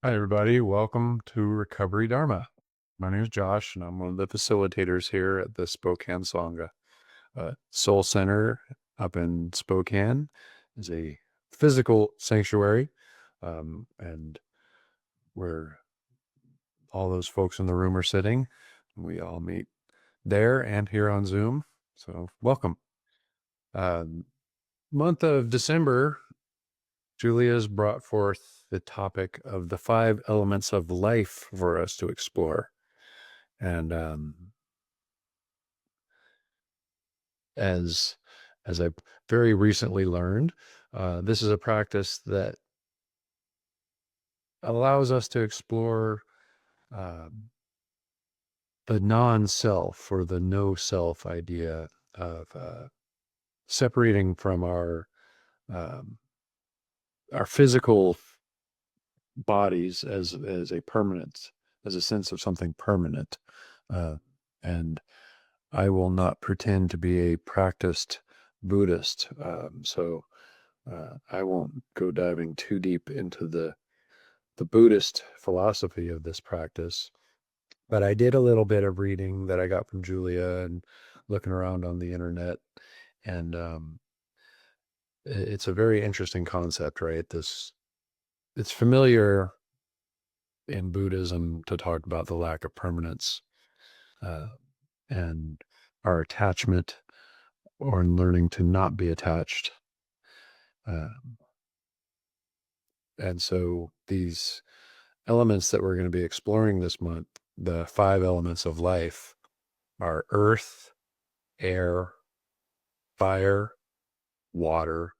Hi, everybody. Welcome to Recovery Dharma. My name is Josh, and I'm one of the facilitators here at the Spokane Sangha. Soul Center up in Spokane is a physical sanctuary, and where all those folks in the room are sitting. We all meet there and here on Zoom. So, welcome. Uh, Month of December, Julia's brought forth the topic of the 5 elements of life for us to explore. And as I very recently learned, this is a practice that allows us to explore uh, the non-self or the no-self idea of separating from um, our physical bodies as a permanent, as a sense of something permanent. And I will not pretend to be a practiced Buddhist, so I won't go diving too deep into the Buddhist philosophy of this practice. But I did a little bit of reading that I got from Julia and looking around on the internet, and it's a very interesting concept, right? It's familiar in Buddhism to talk about the lack of permanence, uh, and our attachment, or in learning to not be attached. Uh, and so these elements that we're going to be exploring this month, the 5 elements of life, are earth, air, fire, water,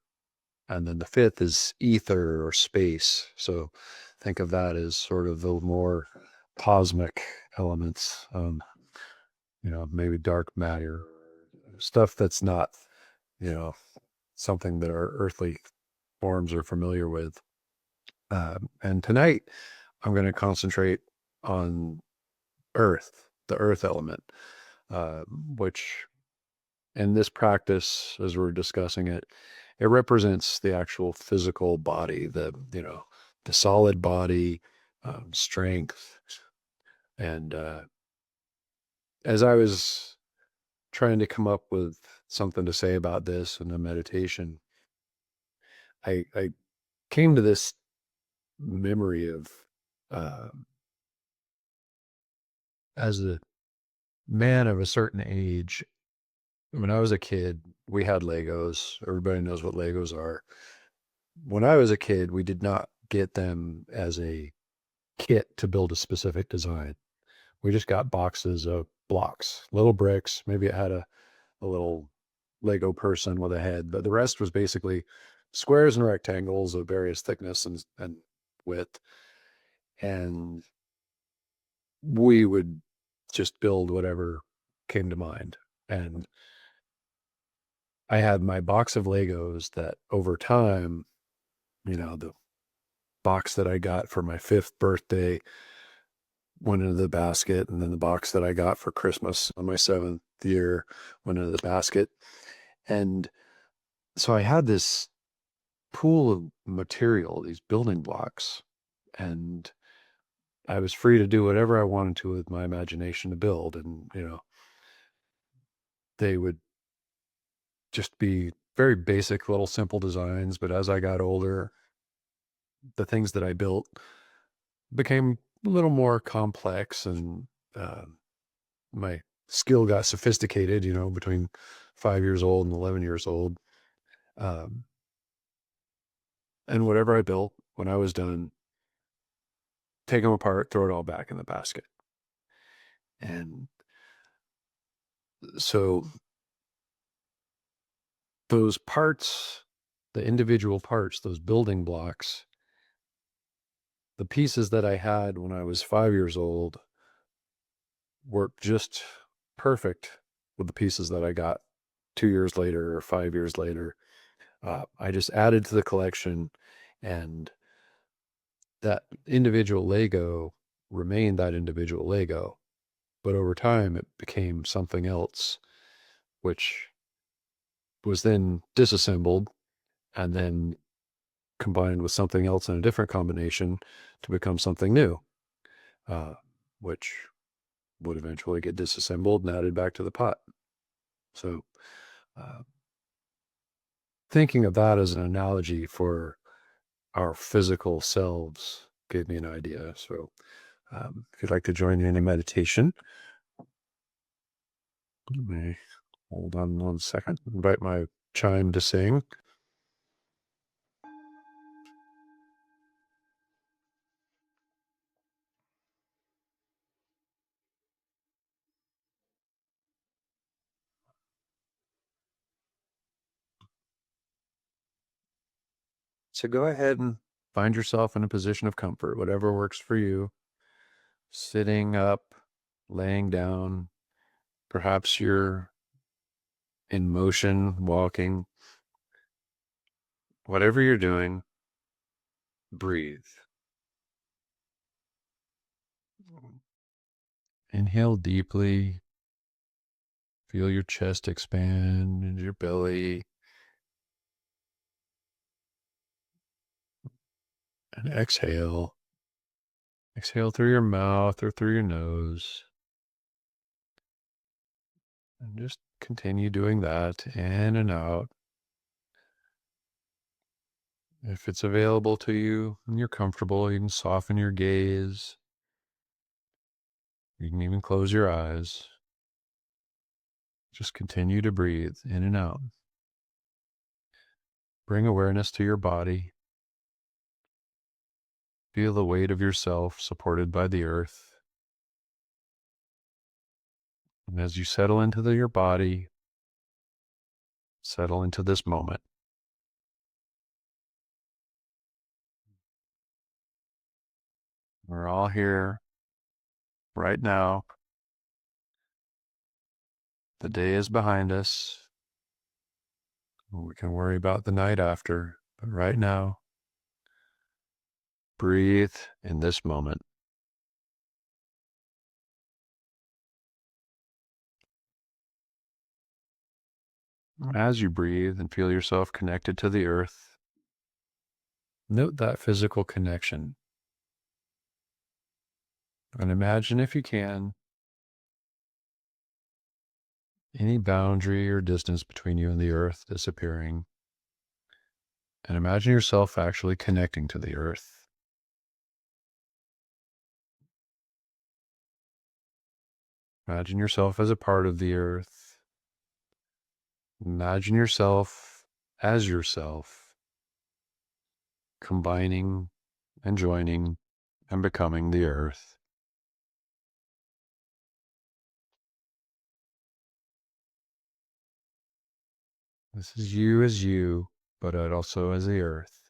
and then the 5th is ether or space. So think of that as sort of the more cosmic elements, maybe dark matter, stuff that's not, you know, something that our earthly forms are familiar with. And tonight, I'm going to concentrate on earth, the earth element, which in this practice, as we're discussing it, it represents the actual physical body, the solid body, strength. And as I was trying to come up with something to say about this in a meditation, I came to this memory of, uh, as a man of a certain age, when I was a kid, we had Legos. Everybody knows what Legos are. When I was a kid, we did not get them as a kit to build a specific design. We just got boxes of blocks, little bricks. Maybe it had a little Lego person with a head, but the rest was basically squares and rectangles of various thickness and width. And we would just build whatever came to mind. And I had my box of Legos that over time, the box that I got for my 5th birthday went into the basket. And then the box that I got for Christmas on my 7th year went into the basket. And so I had this pool of material, these building blocks, and I was free to do whatever I wanted to with my imagination to build. And, they would just be very basic little simple designs. But as I got older, the things that I built became a little more complex, and uh, my skill got sophisticated, between 5 years old and 11 years old. Um, and whatever I built, when I was done, take them apart, throw it all back in the basket. And so those parts, the individual parts, those building blocks, the pieces that I had when I was 5 years old worked just perfect with the pieces that I got 2 years later or 5 years later. I just added to the collection, and that individual Lego remained that individual Lego. But over time, it became something else, which was then disassembled and then combined with something else in a different combination to become something new, which would eventually get disassembled and added back to the pot. So uh, thinking of that as an analogy for our physical selves gave me an idea. So if you'd like to join me in a meditation, let me hold on 1 second. Invite my chime to sing. So go ahead and find yourself in a position of comfort, whatever works for you. Sitting up, laying down, perhaps you're in motion, walking, whatever you're doing, breathe. Inhale deeply. Feel your chest expand and your belly. And exhale. Exhale through your mouth or through your nose. And just continue doing that in and out. If it's available to you and you're comfortable, you can soften your gaze. You can even close your eyes. Just continue to breathe in and out. Bring awareness to your body. Feel the weight of yourself supported by the earth. And as you settle into your body, settle into this moment. We're all here right now. The day is behind us. We can worry about the night after, but right now, breathe in this moment. As you breathe and feel yourself connected to the earth, note that physical connection. And imagine, if you can, any boundary or distance between you and the earth disappearing. And imagine yourself actually connecting to the earth. Imagine yourself as a part of the earth. Imagine yourself as yourself, combining and joining and becoming the earth. This is you as you, but also as the earth.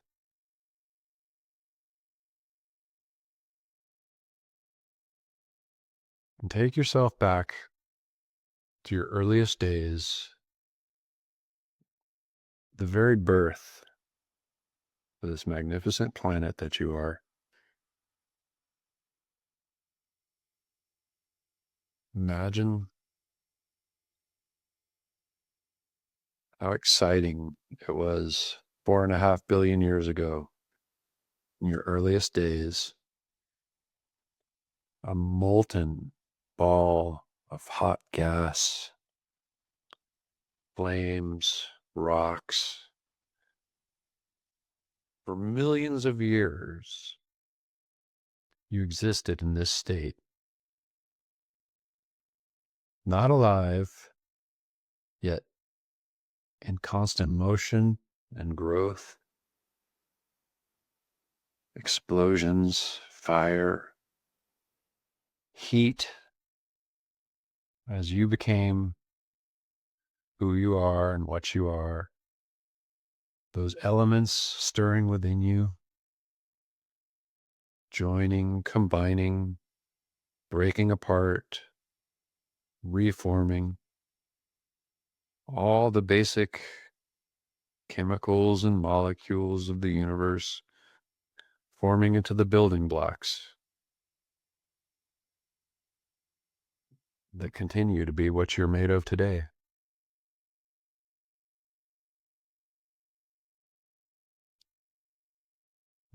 And take yourself back to your earliest days, the very birth of this magnificent planet that you are. Imagine how exciting it was 4.5 billion years ago, in your earliest days, a molten ball of hot gas, flames, rocks. For millions of years, you existed in this state, not alive, yet in constant motion and growth. Explosions, fire, heat, as you became who you are and what you are, those elements stirring within you, joining, combining, breaking apart, reforming, all the basic chemicals and molecules of the universe forming into the building blocks that continue to be what you're made of today.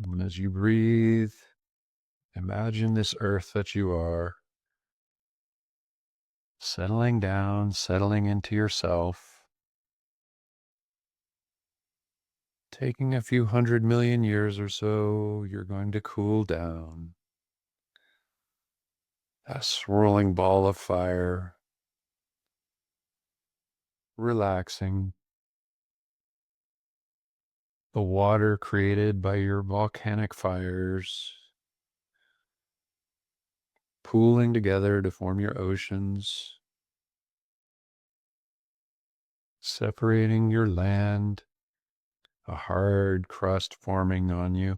And as you breathe, imagine this earth that you are settling down, settling into yourself, taking a few 100 million years or so, you're going to cool down. A swirling ball of fire, relaxing. The water created by your volcanic fires, pooling together to form your oceans, separating your land, a hard crust forming on you,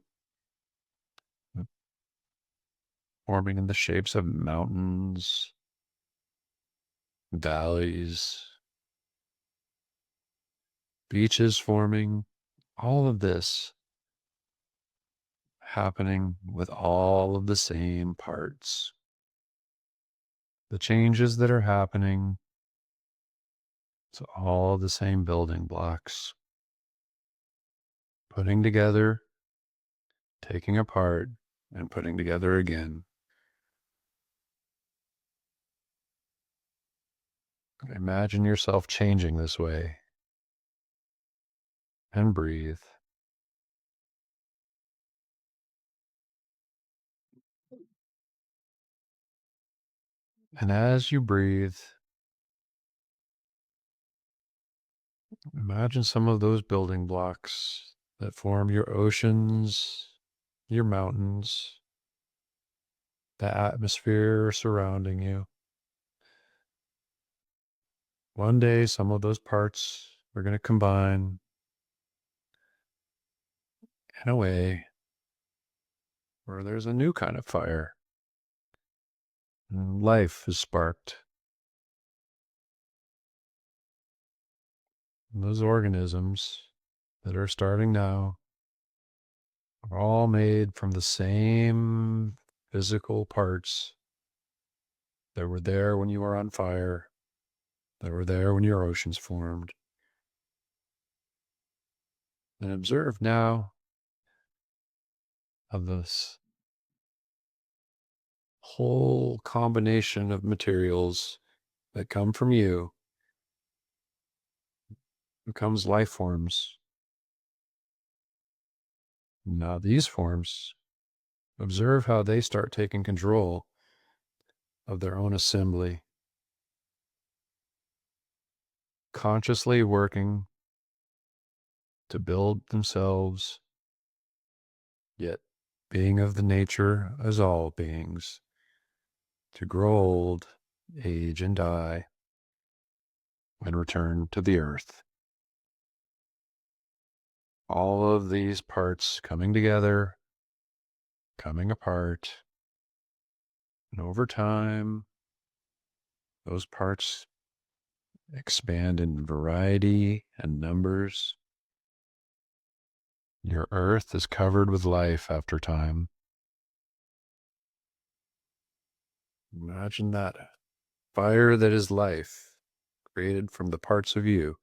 forming in the shapes of mountains, valleys, beaches forming, all of this happening with all of the same parts. The changes that are happening, it's all the same building blocks. Putting together, taking apart, and putting together again. Imagine yourself changing this way. And breathe. And as you breathe, imagine some of those building blocks that form your oceans, your mountains, the atmosphere surrounding you. One day, some of those parts are going to combine in a way where there's a new kind of fire. And life is sparked. And those organisms that are starting now are all made from the same physical parts that were there when you were on fire, that were there when your oceans formed. And observe now of this whole combination of materials that come from you becomes life forms. Now these forms, observe how they start taking control of their own assembly, consciously working to build themselves, yet being of the nature as all beings, to grow old, age, and die, and return to the earth. All of these parts coming together, coming apart, and over time, those parts expand in variety and numbers. Your earth is covered with life after time. Imagine that fire that is life, created from the parts of you,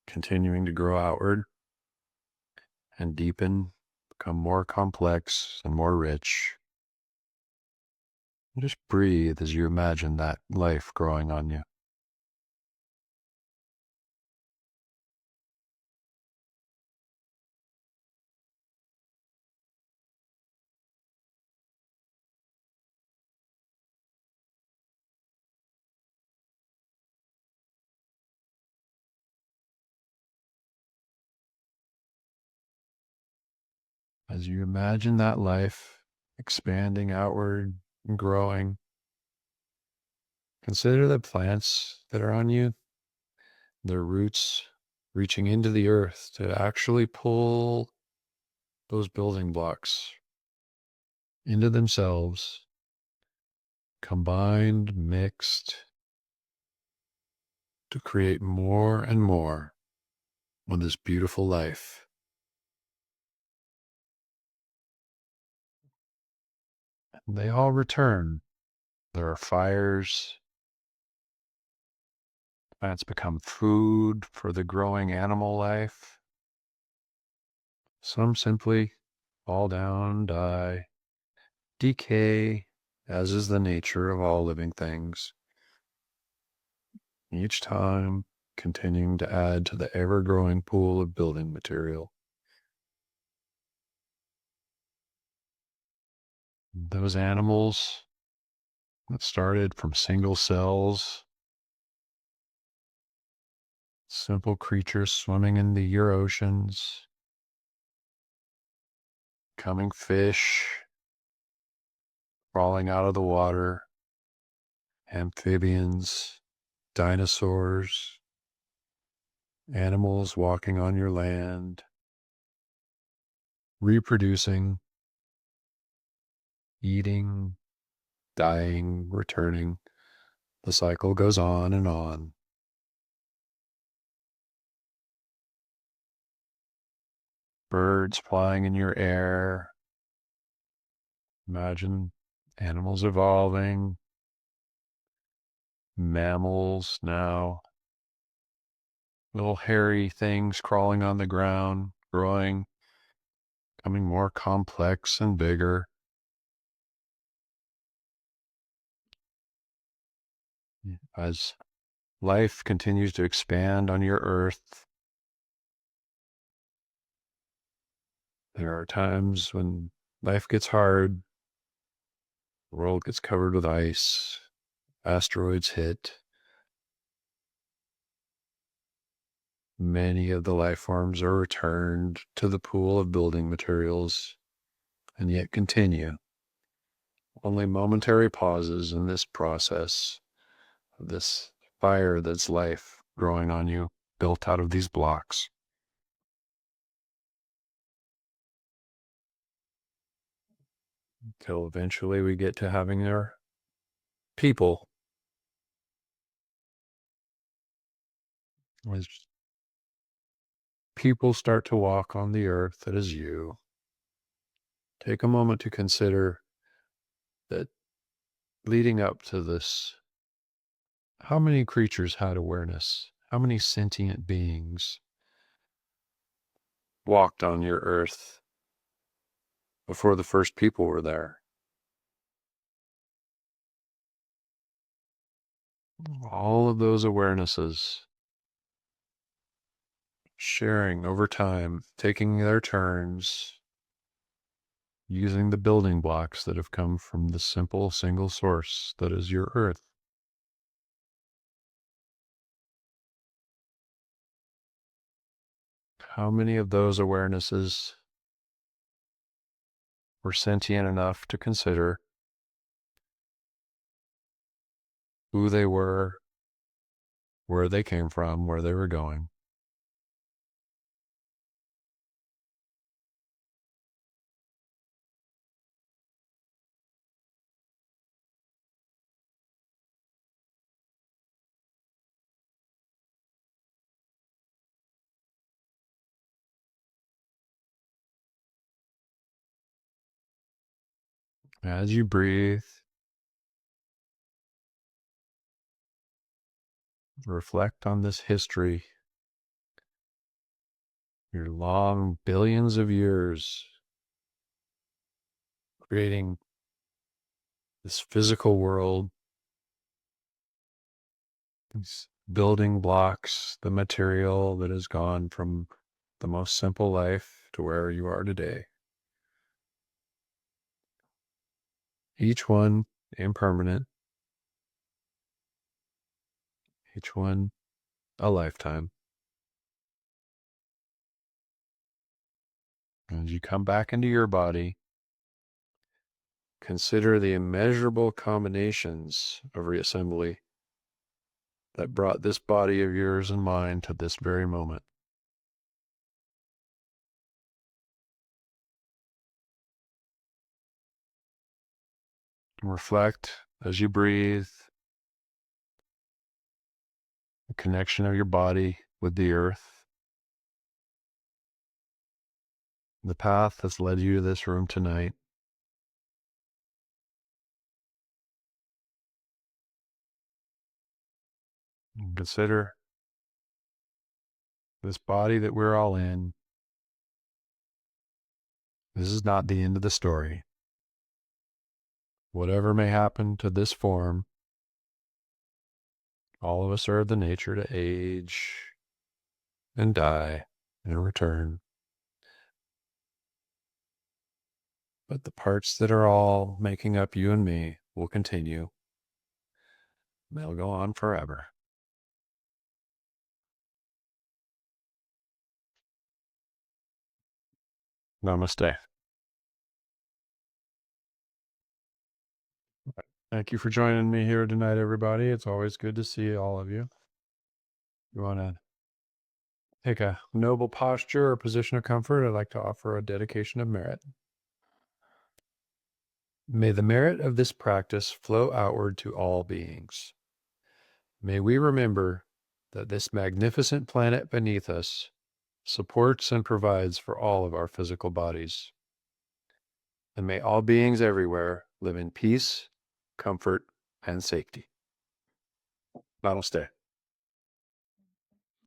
continuing to grow outward and deepen, become more complex and more rich. And just breathe as you imagine that life growing on you. As you imagine that life expanding outward and growing, consider the plants that are on you, their roots reaching into the earth to actually pull those building blocks into themselves, combined, mixed, to create more and more of this beautiful life. And they all return. There are fires. Plants become food for the growing animal life. Some simply fall down, die, decay, as is the nature of all living things, each time continuing to add to the ever-growing pool of building material. Those animals that started from single cells, simple creatures swimming in your oceans, coming fish, crawling out of the water, amphibians, dinosaurs, animals walking on your land, reproducing, eating, dying, returning. The cycle goes on and on. Birds flying in your air. Imagine animals evolving, mammals now, little hairy things crawling on the ground, growing, becoming more complex and bigger. As life continues to expand on your earth, there are times when life gets hard, the world gets covered with ice, asteroids hit. Many of the life forms are returned to the pool of building materials and yet continue. Only momentary pauses in this process of this fire that's life growing on you, built out of these blocks. Until eventually we get to having our people. As people start to walk on the earth that is you, take a moment to consider that leading up to this, how many creatures had awareness? How many sentient beings walked on your earth before the first people were there? All of those awarenesses sharing over time, taking their turns, using the building blocks that have come from the simple single source that is your earth. How many of those awarenesses were sentient enough to consider who they were, where they came from, where they were going? As you breathe, reflect on this history, your long billions of years creating this physical world, these building blocks, the material that has gone from the most simple life to where you are today. Each one impermanent, each one a lifetime. As you come back into your body, consider the immeasurable combinations of reassembly that brought this body of yours and mine to this very moment. Reflect as you breathe, the connection of your body with the earth, the path that's led you to this room tonight. And consider this body that we're all in, This is not the end of the story. Whatever may happen to this form, all of us are of the nature to age and die and return. But the parts that are all making up you and me will continue. They'll go on forever. Namaste. Thank you for joining me here tonight, everybody. It's always good to see all of you. You want to take a noble posture or position of comfort? I'd like to offer a dedication of merit. May the merit of this practice flow outward to all beings. May we remember that this magnificent planet beneath us supports and provides for all of our physical bodies. And may all beings everywhere live in peace, comfort, and safety. Namaste.